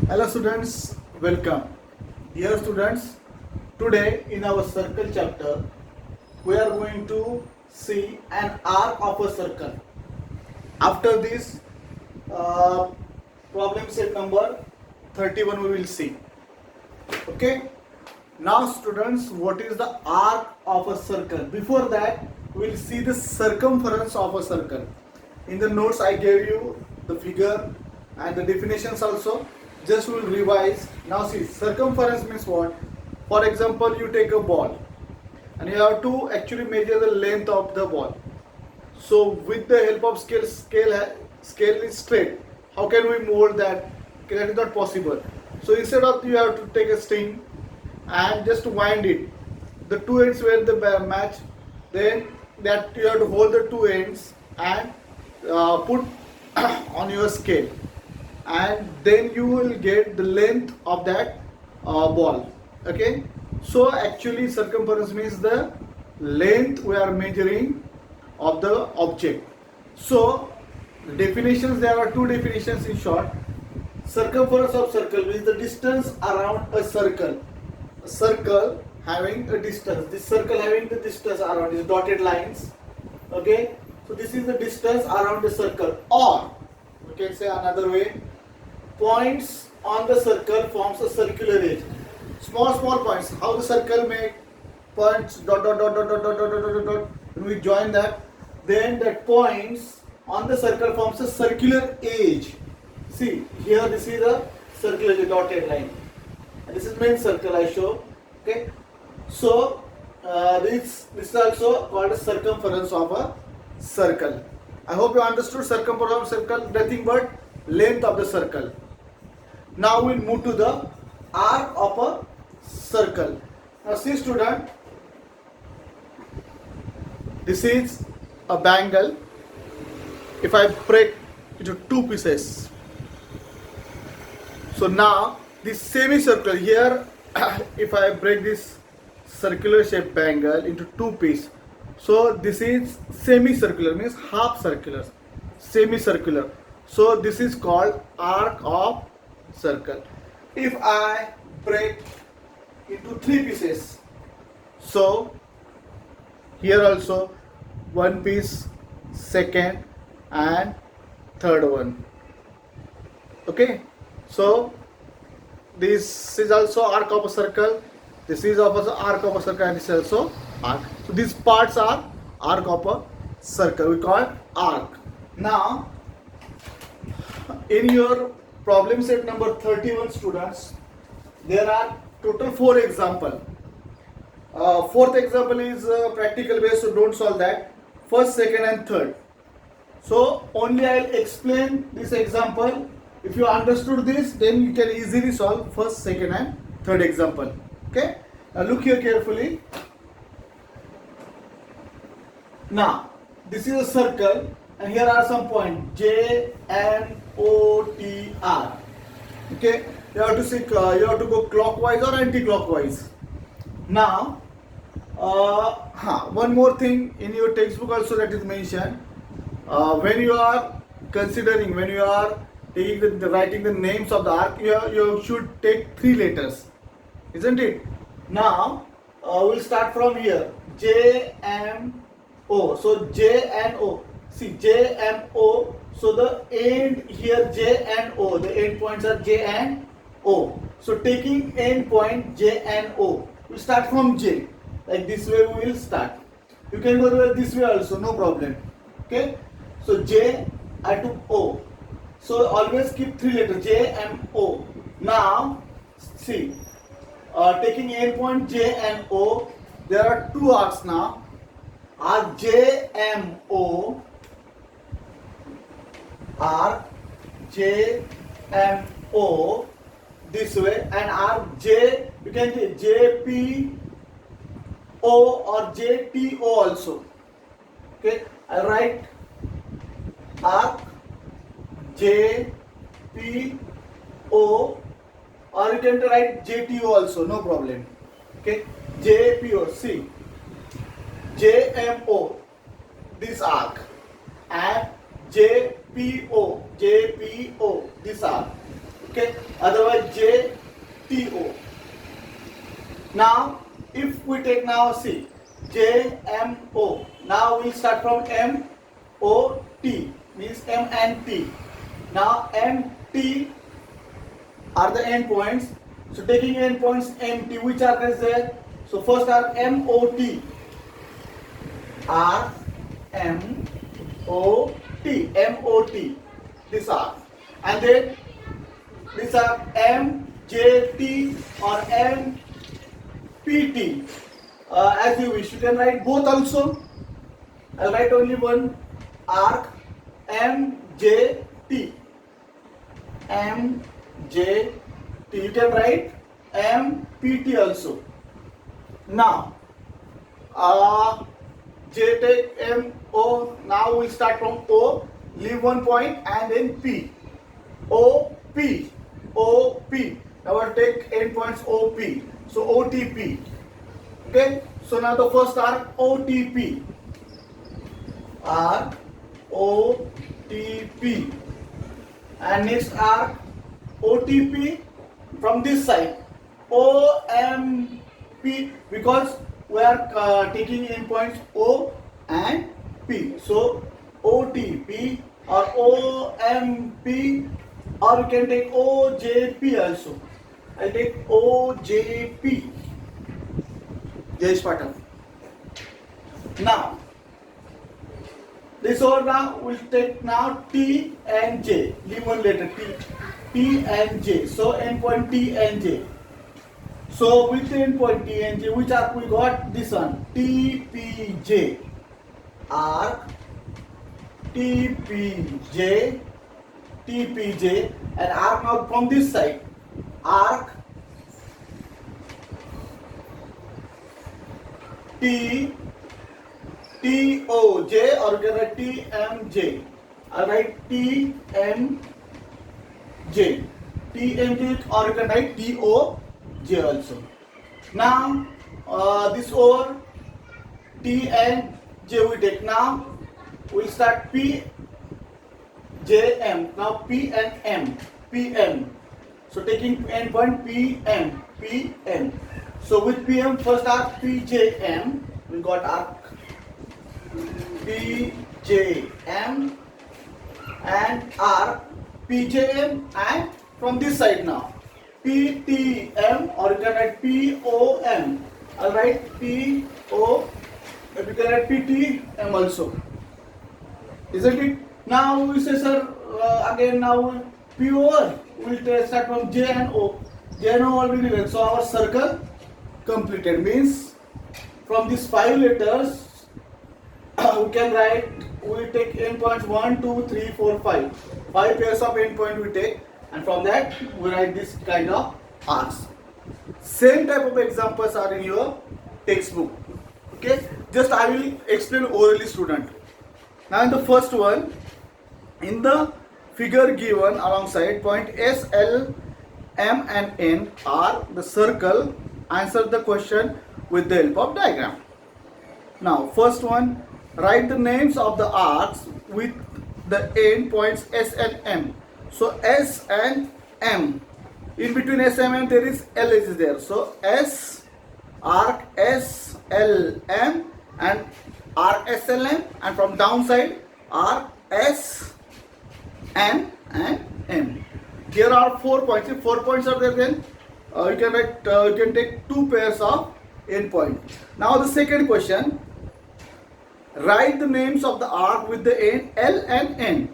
Hello students, welcome. Dear students, today in our circle chapter, we are going to see an arc of a circle. After this, uh, problem set number 31 we will see. Okay. Now students, what is the arc of a circle? Before that, we will see the circumference of a circle. In the notes I gave you the figure and the definitions also. Just will revise. Now see, circumference means what? For example, you take a ball and you have to actually measure the length of the ball. So with the help of scale is straight. How can we mold that? Okay, that is not possible. So instead of, you have to take a string and just wind it. The two ends where the match, then that you have to hold the two ends and put on your scale, and then you will get the length of that ball. Okay, so actually circumference means the length we are measuring of the object. So definitions, there are two definitions in short. Circumference of circle means the distance around a circle. A circle having a distance. This circle having the distance around these dotted lines. Okay, so this is the distance around the circle, or we can say another way, points on the circle forms a circular edge. Small points. How the circle make points, dot dot dot dot dot dot dot dot dot dot. When we join that, then that points on the circle forms a circular edge. See here, this is a circular dotted line, and this is main circle I show. Okay, so this is also called a circumference of a circle. I hope you understood circumference of circle, nothing but length of the circle. Now we'll move to the arc of a circle. Now see student, this is a bangle. If I break into two pieces, so now this semicircle here, if I break this circular shaped bangle into two pieces, so this is semicircular, means half circular, semicircular. So this is called arc of circle. If I break into three pieces, so here also one piece, second and third one. Okay, so this is also arc of a circle, this is also arc of a circle, and this is also arc. So these parts are arc of a circle, we call it arc. Now in your problem set number 31 students, there are total 4 example. Fourth example is practical based, so don't solve that. First, second and third. So only I'll explain this example. If you understood this, then you can easily solve first, second and third example. Okay. Now look here carefully. Now this is a circle and here are some points J, N, O, T, R. Okay. You have to see, you have to go clockwise or anti-clockwise. Now one more thing in your textbook also that is mentioned. When you are considering, when you are taking writing the names of the arc, you should take 3 letters, isn't it? Now we'll start from here. J, M, O. So J and O. See J, M, O. So the end here J and O. The end points are J and O. So taking end point J and O, we start from J. Like this way we will start. You can go this way also, no problem. Okay. So J, I took O. So always keep 3 letters J, M, O. Now see, taking end point J and O, there are 2 arcs now. Arc J, M, O. Arc J, M, O. This way, and arc J, you can take J, P, O or J, T, O also. Okay, I write arc J, P, O, or you can write J, T, O also, no problem. Okay, J, P, O. See, J, M, O, this arc, and J, P, O, this arc. Okay, otherwise J T O. Now if we take now see J M O. Now we'll start from M O T, means M and T. Now M T are the endpoints. So taking endpoints M T, which are there? So first are M O T. R M O T, M O T. These are, and then these are M J T or M P T. As you wish, you can write both also. I'll write only one arc M J T. M J T. You can write M P T also. Now, J take M O. Now we start from O, leave one point, and then P. O P. O P. Now we'll take endpoints O P. So O T P. Okay. So now the first arc O T P. Arc O T P. And next arc O T P from this side. O M P, because we are taking endpoints O and P. So O T P or O M P, or you can take O J P also. I'll take O J P. Jay Patel. Now this over now we'll take now T and J. Leave one letter T and J. So endpoint T and J. So with the endpoint T and J, which are we got this one T P J. Arc T P J, T P J, and arc now from this side. Arc T T O J, or you can write T M J. I write T M J. T M J, or you can write T O J also. Now this over T and J we take. Now we'll start P J M. Now P and M. P M. So taking endpoint P M. P M. So with P M, first arc P J M. We got arc P J M and arc P J M, and from this side now P T M, or you can write P O M. I'll write P O. You can write P T M also. Isn't it? Now we say, sir, again now P O. We'll start from J and O. J and O already read. So our circle completed, means from these 5 letters we can write, we take endpoints 1, 2, 3, 4, 5. 5 pairs of endpoint we take, and from that we write this kind of arcs. Same type of examples are in your textbook. Okay, just I will explain orally, student. Now in the first one, in the figure given alongside point S, L, M and N are the circle. Answer the question with the help of diagram. Now first one, write the names of the arcs with the end points S and M. So S and M, in between S and M there is L is there. So S, arc S L M, and arc S L M, and from downside arc S N and M. Here are 4 points. If 4 points are there, then you can write. You can take 2 pairs of endpoint. Now the second question. Write the names of the arc with the end L and N.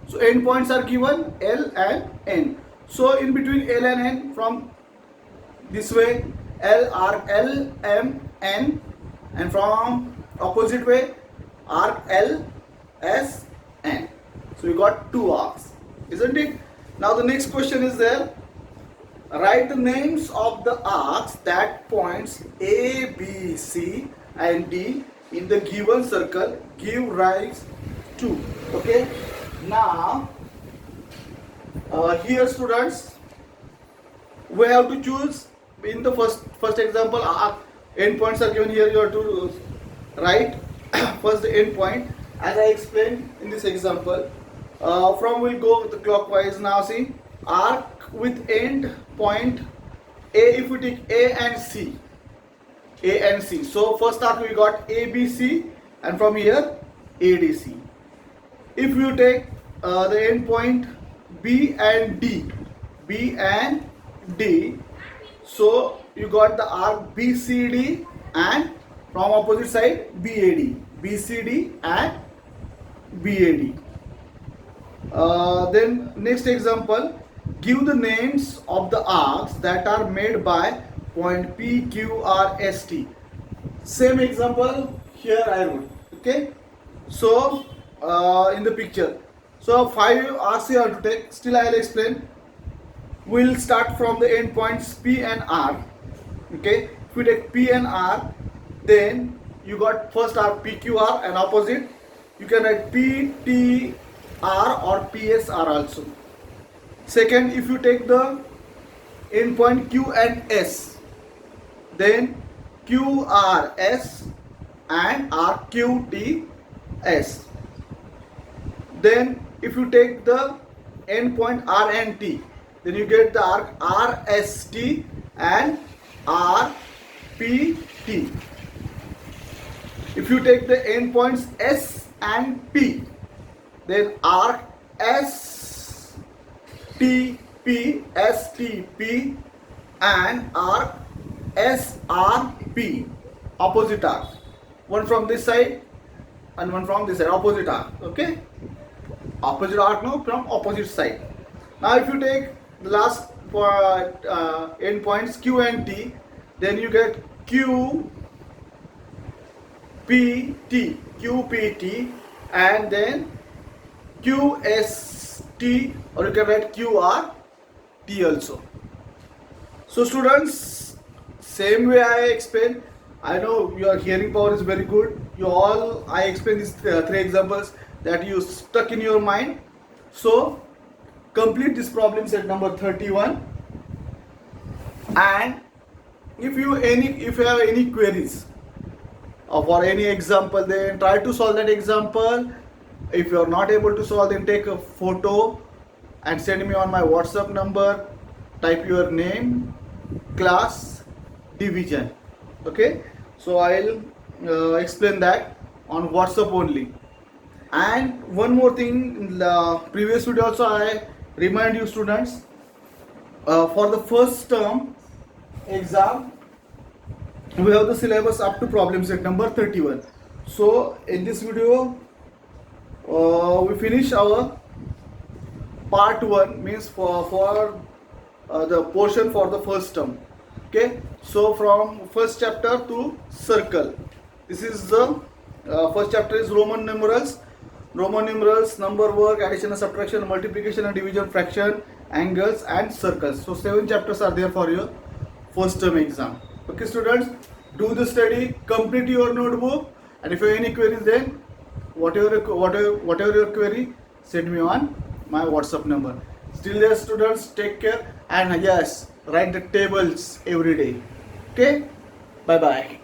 So endpoints are given L and N. So in between L and N, from this way L, arc L, M, N, and from opposite way arc L, S, N. So we got 2 arcs, isn't it? Now the next question is there. Write the names of the arcs that points A, B, C and D in the given circle give rise to. Okay. Now here, students, we have to choose. In the first example, arc endpoints are given here. You have to write first the endpoint, as I explained in this example. From we'll go with the clockwise. Now see, arc with end point A. If we take A and C, so first arc we got ABC, and from here ADC. If you take the end point B and D, so you got the arc BCD, and from opposite side BCD and BAD. Then next example, give the names of the arcs that are made by point PQRST. Same example here I wrote. Okay, so in the picture, so 5 arcs you have to take. Still I will explain. We'll start from the end points P and R. Okay, if we take P and R, then you got first arc PQR, and opposite you can write PTR or PSR also. Second, if you take the end point Q and S, then QRS and RQTS. Then if you take the end point R and T, then you get the arc RST and RPT. If you take the end points S and P, then arc STP and arc SRP, opposite arc. One from this side and one from this side, opposite arc. Okay, opposite arc now from opposite side. Now if you take the last end points Q and T, then you get QPT and then QST, or you can write QRT also. So students, same way I explain. I know your hearing power is very good. I explain these 3 examples that you stuck in your mind. So complete this problem set number 31, and if you have any queries for any example, then try to solve that example. If you are not able to solve, then take a photo and send me on my WhatsApp number. Type your name, class, division. Okay, so I'll explain that on WhatsApp only. And one more thing, in the previous video also I remind you students, for the first term exam we have the syllabus up to problem set number 31. So in this video we finish our part 1, means for the portion for the first term. Okay, so from first chapter to circle, this is the first chapter is Roman numerals, number work, addition and subtraction, multiplication and division, fraction, angles and circles. So 7 chapters are there for your first term exam. Okay students, do the study, complete your notebook, and if you have any queries, then whatever your query, send me on my WhatsApp number. Still there students, take care, and yes, write the tables every day. Okay, bye bye.